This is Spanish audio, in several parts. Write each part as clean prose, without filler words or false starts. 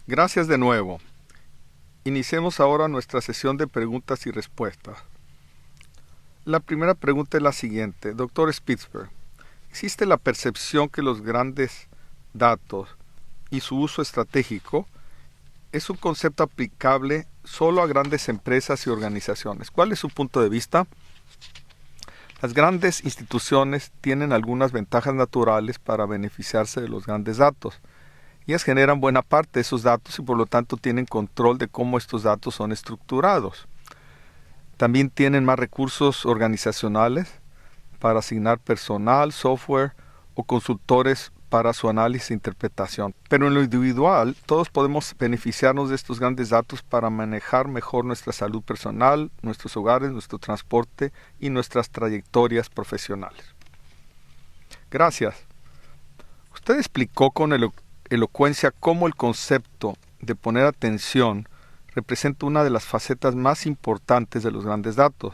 Gracias de nuevo. Iniciemos ahora nuestra sesión de preguntas y respuestas. La primera pregunta es la siguiente. Dr. Spitzberg, ¿existe la percepción que los grandes datos y su uso estratégico es un concepto aplicable solo a grandes empresas y organizaciones? ¿Cuál es su punto de vista? Las grandes instituciones tienen algunas ventajas naturales para beneficiarse de los grandes datos. Ellas generan buena parte de esos datos y por lo tanto tienen control de cómo estos datos son estructurados. También tienen más recursos organizacionales para asignar personal, software o consultores para su análisis e interpretación. Pero en lo individual, todos podemos beneficiarnos de estos grandes datos para manejar mejor nuestra salud personal, nuestros hogares, nuestro transporte y nuestras trayectorias profesionales. Gracias. Usted explicó con elocuencia cómo el concepto de poner atención representa una de las facetas más importantes de los grandes datos.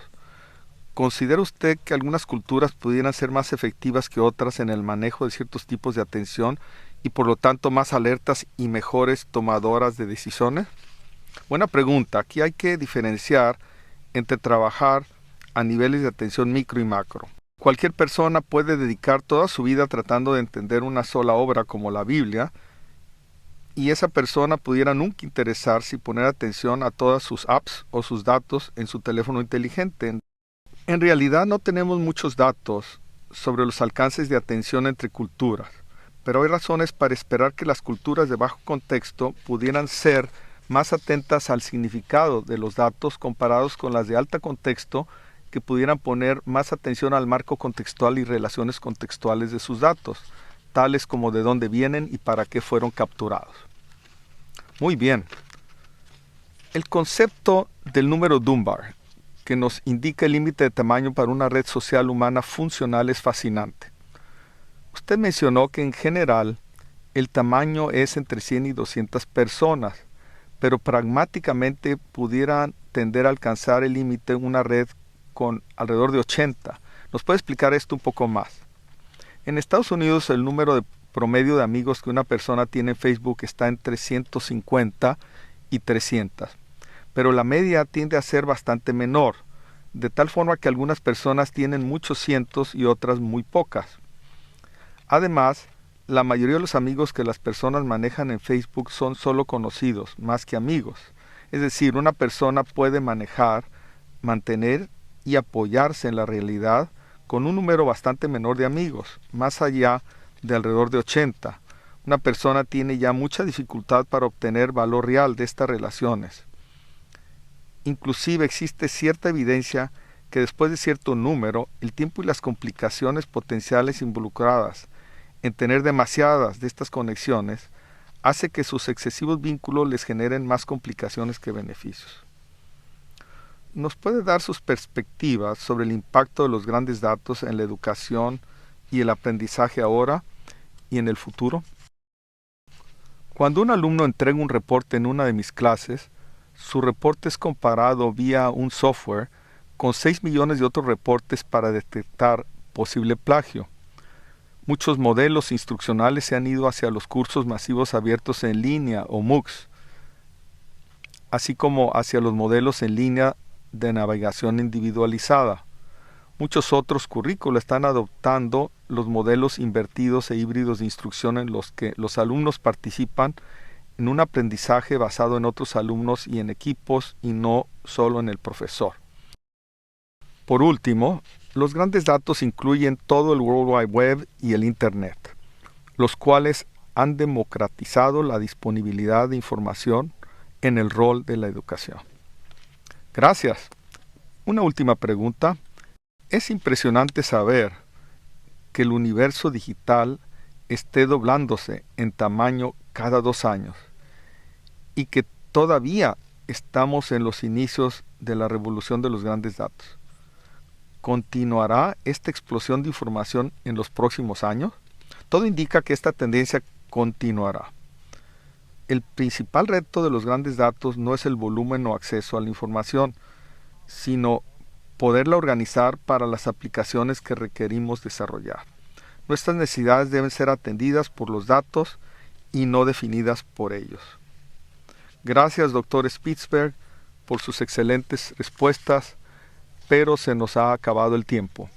¿Considera usted que algunas culturas pudieran ser más efectivas que otras en el manejo de ciertos tipos de atención y por lo tanto más alertas y mejores tomadoras de decisiones? Buena pregunta. Aquí hay que diferenciar entre trabajar a niveles de atención micro y macro. Cualquier persona puede dedicar toda su vida tratando de entender una sola obra como la Biblia, y esa persona pudiera nunca interesarse y poner atención a todas sus apps o sus datos en su teléfono inteligente. En realidad no tenemos muchos datos sobre los alcances de atención entre culturas, pero hay razones para esperar que las culturas de bajo contexto pudieran ser más atentas al significado de los datos comparados con las de alto contexto, que pudieran poner más atención al marco contextual y relaciones contextuales de sus datos, tales como de dónde vienen y para qué fueron capturados. Muy bien. El concepto del número Dunbar, que nos indica el límite de tamaño para una red social humana funcional, es fascinante. Usted mencionó que en general el tamaño es entre 100 y 200 personas, pero pragmáticamente pudieran tender a alcanzar el límite en una red con alrededor de 80. ¿Nos puede explicar esto un poco más? En Estados Unidos el número de promedio de amigos que una persona tiene en Facebook está entre 150 y 300, pero la media tiende a ser bastante menor, de tal forma que algunas personas tienen muchos cientos y otras muy pocas. Además, la mayoría de los amigos que las personas manejan en Facebook son solo conocidos, más que amigos. Es decir, una persona puede manejar, mantener y apoyarse en la realidad con un número bastante menor de amigos, más allá de alrededor de 80. Una persona tiene ya mucha dificultad para obtener valor real de estas relaciones. Inclusive existe cierta evidencia que después de cierto número, el tiempo y las complicaciones potenciales involucradas en tener demasiadas de estas conexiones hace que sus excesivos vínculos les generen más complicaciones que beneficios. ¿Nos puede dar sus perspectivas sobre el impacto de los grandes datos en la educación y el aprendizaje ahora y en el futuro? Cuando un alumno entrega un reporte en una de mis clases, su reporte es comparado vía un software con 6 millones de otros reportes para detectar posible plagio. Muchos modelos instruccionales se han ido hacia los cursos masivos abiertos en línea o MOOCs, así como hacia los modelos en línea de navegación individualizada. Muchos otros currículos están adoptando los modelos invertidos e híbridos de instrucción en los que los alumnos participan en un aprendizaje basado en otros alumnos y en equipos y no solo en el profesor. Por último, los grandes datos incluyen todo el World Wide Web y el Internet, los cuales han democratizado la disponibilidad de información en el rol de la educación. Gracias. Una última pregunta. Es impresionante saber que el universo digital esté doblándose en tamaño cada 2 años y que todavía estamos en los inicios de la revolución de los grandes datos. ¿Continuará esta explosión de información en los próximos años? Todo indica que esta tendencia continuará. El principal reto de los grandes datos no es el volumen o acceso a la información, sino poderla organizar para las aplicaciones que requerimos desarrollar. Nuestras necesidades deben ser atendidas por los datos y no definidas por ellos. Gracias, doctor Spitzberg, por sus excelentes respuestas, pero se nos ha acabado el tiempo.